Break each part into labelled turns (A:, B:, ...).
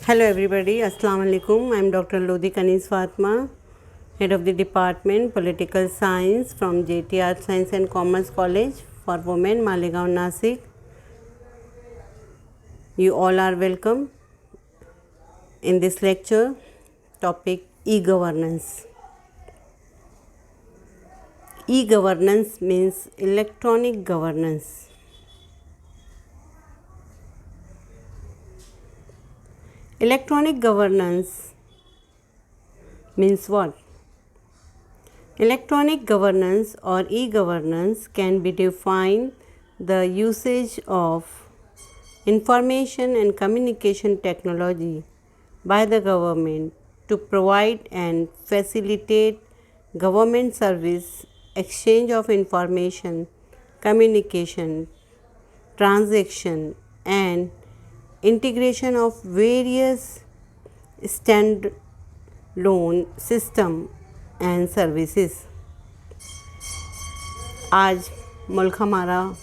A: Hello everybody, Assalamu alaikum. I am Dr. Lodi Kanis Fatma, Head of the Department Political Science from JT Art Science and Commerce College for Women, Malegaon, Nasik. You all are welcome in this lecture. Topic e-governance. E-governance means electronic governance. Electronic governance means what? Electronic governance or e-governance can be defined the usage of information and communication technology by the government to provide and facilitate government service, exchange of information, communication, transaction and integration of various standalone system and services. आज मुल्क हमारा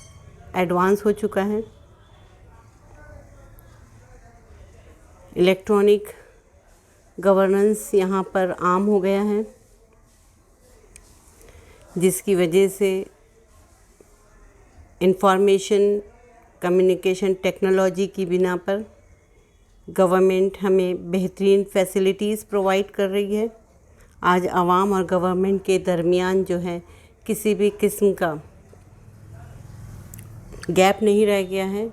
A: advance हो चुका है. Electronic governance यहाँ पर आम हो गया है, जिसकी वजह से इंफॉर्मेशन कम्युनिकेशन टेक्नोलॉजी की बिना पर गवर्नमेंट हमें बेहतरीन फैसिलिटीज़ प्रोवाइड कर रही है. आज आवाम और गवर्नमेंट के दरमियान जो है किसी भी किस्म का गैप नहीं रह गया है.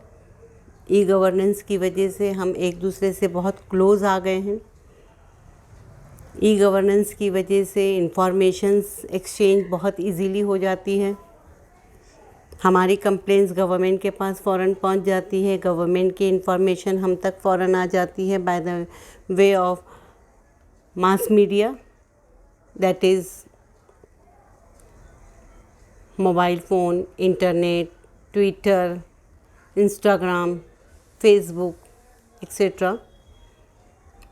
A: ई गवर्नेंस की वजह से हम एक दूसरे से बहुत क्लोज़ आ गए हैं. ई गवर्नेंस की वजह से इंफॉर्मेशंस एक्सचेंज बहुत इजीली हो जाती है. हमारी कंप्लेंट्स गवर्नमेंट के पास फ़ौरन पहुंच जाती है. गवर्नमेंट की इंफॉर्मेशन हम तक फ़ौरन आ जाती है by the way of mass media, that is mobile phone, internet, Twitter, Instagram, Facebook, etc.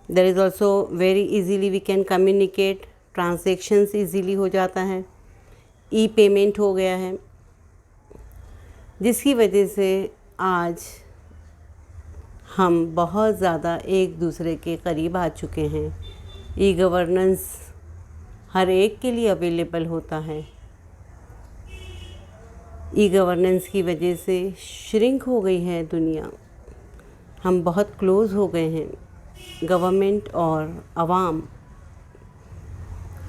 A: There is also very easily we can communicate, transactions easily हो जाता है. ई पेमेंट हो गया है, जिसकी वजह से आज हम बहुत ज़्यादा एक दूसरे के करीब आ चुके हैं. ई गवर्नेंस हर एक के लिए अवेलेबल होता है. ई गवर्नेंस की वजह से श्रिंक हो गई है दुनिया. हम बहुत क्लोज़ हो गए हैं. गवर्नमेंट और आवाम,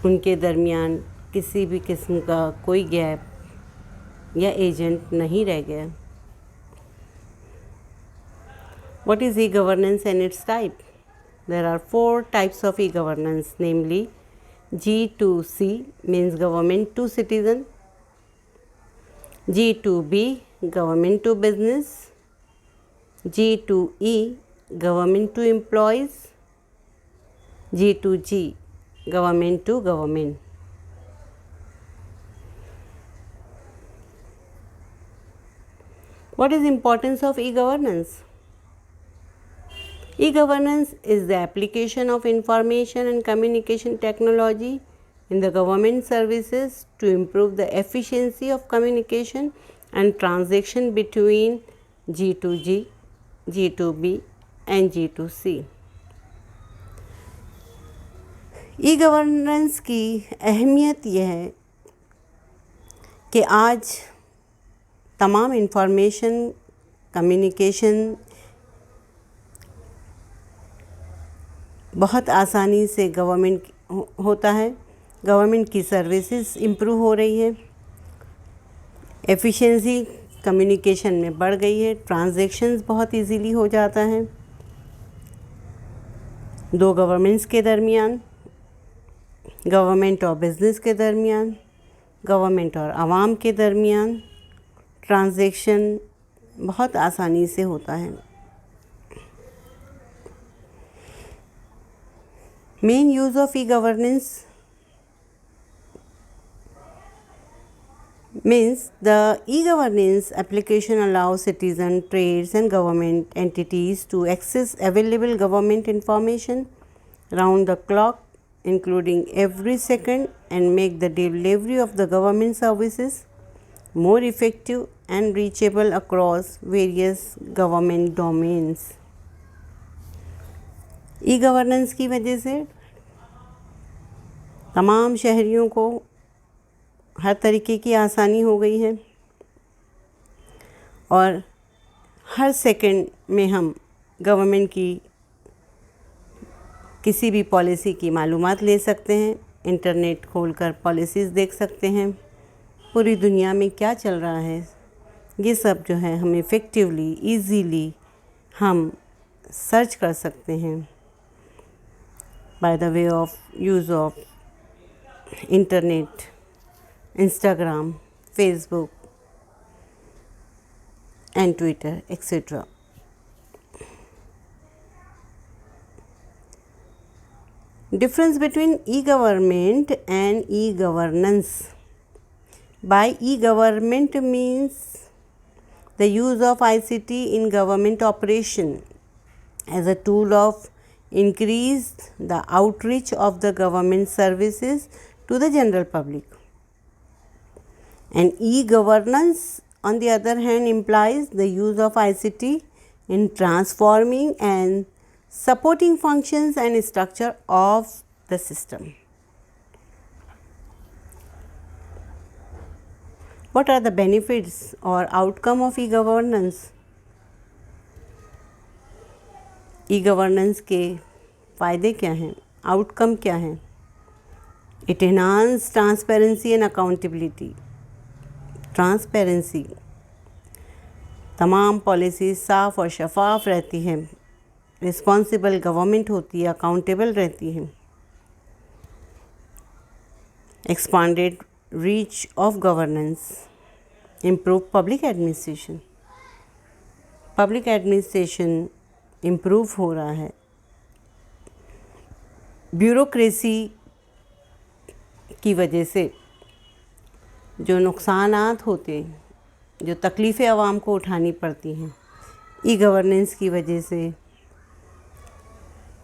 A: उनके दरमियान किसी भी किस्म का कोई गैप या एजेंट नहीं रह गया. What is e-governance and its type? There are 4 types of e-governance, namely G2C means government to citizen, G2B government to business, G2E government to employees, G2G government to government. What is the importance of e-governance? E-governance is the application of information and communication technology in the government services to improve the efficiency of communication and transaction between G2G, G2B and G2C. E-governance की अहमियत यह है कि आज तमाम information communication बहुत आसानी से गवर्नमेंट होता है. गवर्नमेंट की सर्विसेज इम्प्रूव हो रही है. एफिशिएंसी कम्युनिकेशन में बढ़ गई है. ट्रांजैक्शंस बहुत इजीली हो जाता है. दो गवर्नमेंट्स के दरमियान, गवर्नमेंट और बिज़नेस के दरमियान, गवर्नमेंट और आवाम के दरमियान ट्रांजैक्शन बहुत आसानी से होता है. Main use of e governance means the e-governance application allows citizen, trades and government entities to access available government information round the clock, including every second, and make the delivery of the government services more effective and reachable across various government domains. E governance की वजह से तमाम शहरियों को हर तरीके की आसानी हो गई है और हर सेकंड में हम गवर्नमेंट की किसी भी पॉलिसी की मालूमात ले सकते हैं, इंटरनेट खोलकर पॉलिसीज़ देख सकते हैं, पूरी दुनिया में क्या चल रहा है ये सब जो है हम इफ़ेक्टिवली ईज़िली हम सर्च कर सकते हैं by the way of use of internet, Instagram, Facebook and Twitter, etc. Difference between e-government and e-governance. By e-government means the use of ICT in government operation as a tool of increase the outreach of the government services to the general public. And e-governance on the other hand implies the use of ICT in transforming and supporting functions and structure of the system. What are the benefits or outcome of e-governance? E-governance के फ़ायदे क्या हैं, outcome क्या हैं? It enhance transparency and accountability. Transparency, तमाम policy साफ़ और शफाफ रहती हैं, रिस्पॉन्सिबल गवर्नमेंट होती है, अकाउंटेबल रहती है। Expanded reach of governance, improve public administration. Public administration improve हो रहा है। ब्यूरोक्रेसी की वजह से जो नुकसानात होते हैं, जो तकलीफ़ें आवाम को उठानी पड़ती हैं, ई गवर्नेंस की वजह से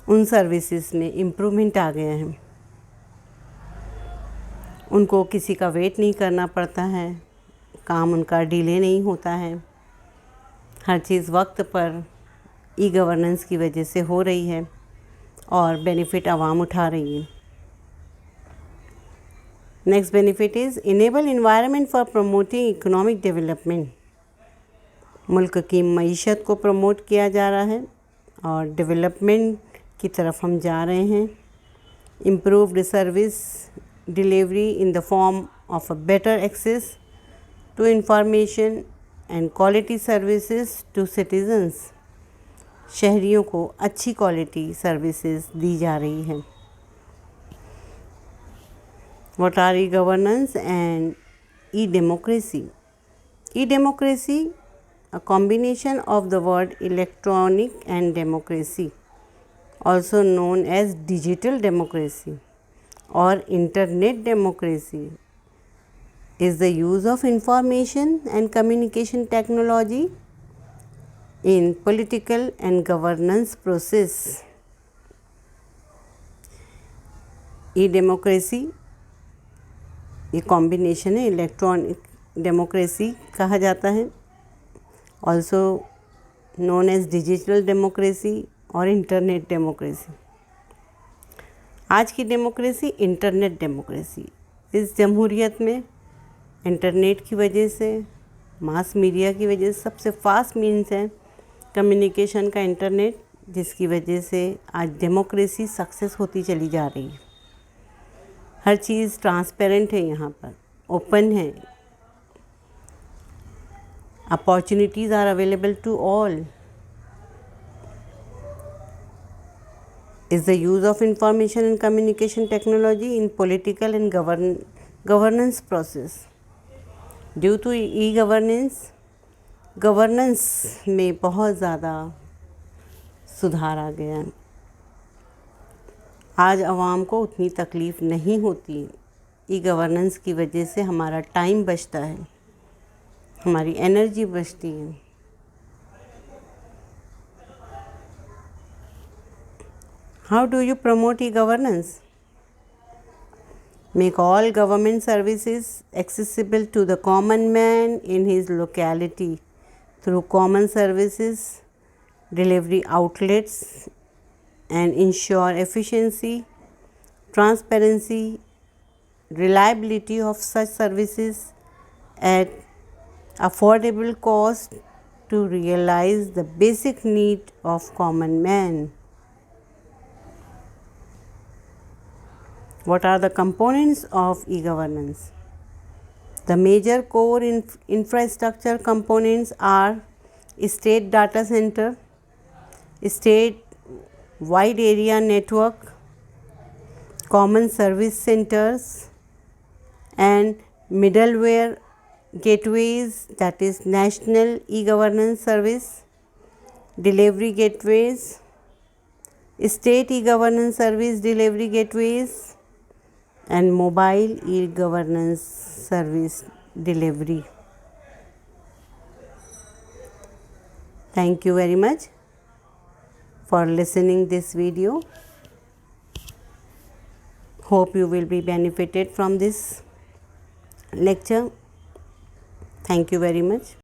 A: उन सर्विसेज में इम्प्रूवमेंट आ गया है। उनको किसी का वेट नहीं करना पड़ता है, काम उनका डिले नहीं होता है, हर चीज़ वक्त पर ई गवर्नेंस की वजह से हो रही है और बेनिफिट आवाम उठा रही है। Next benefit is enable environment for promoting economic development. मुल्क की मईशत को प्रमोट किया जा रहा है और डेवलपमेंट की तरफ हम जा रहे हैं। Improved service delivery in the form of a better access to information and quality services to citizens. शहरियों को अच्छी क्वालिटी सर्विसेज दी जा रही है। What are e-governance and e-democracy? E-democracy, a combination of the word electronic and democracy, also known as digital democracy or internet democracy, is the use of information and communication technology in political and governance process. E-democracy ये combination है, electronic democracy कहा जाता है, also known as digital democracy और internet democracy. आज की democracy internet democracy. इस जमहूरियत में इंटरनेट की वजह से, मास मीडिया की वजह से सबसे फास्ट मीन्स है कम्युनिकेशन का इंटरनेट, जिसकी वजह से आज डेमोक्रेसी सक्सेस होती चली जा रही है। हर चीज़ ट्रांसपेरेंट है, यहाँ पर ओपन है, opportunities are available to all. Is the use of information and communication technology in political and governance process. Due to e governance में बहुत ज़्यादा सुधार आ गया है। आज आवाम को उतनी तकलीफ़ नहीं होती। ई गवर्नेंस की वजह से हमारा टाइम बचता है, हमारी एनर्जी बचती है। How do you promote e governance? Make all government services accessible to the common man in his locality through common services delivery outlets and ensure efficiency, transparency, reliability of such services at affordable cost to realize the basic need of common man. What are the components of e-governance? The major core infrastructure components are state data center, state wide area network, common service centers, and middleware gateways, that is national e-governance service, delivery gateways, state e-governance service delivery gateways, and mobile e-governance service delivery. Thank you very much for listening this video. Hope you will be benefited from this lecture. Thank you very much.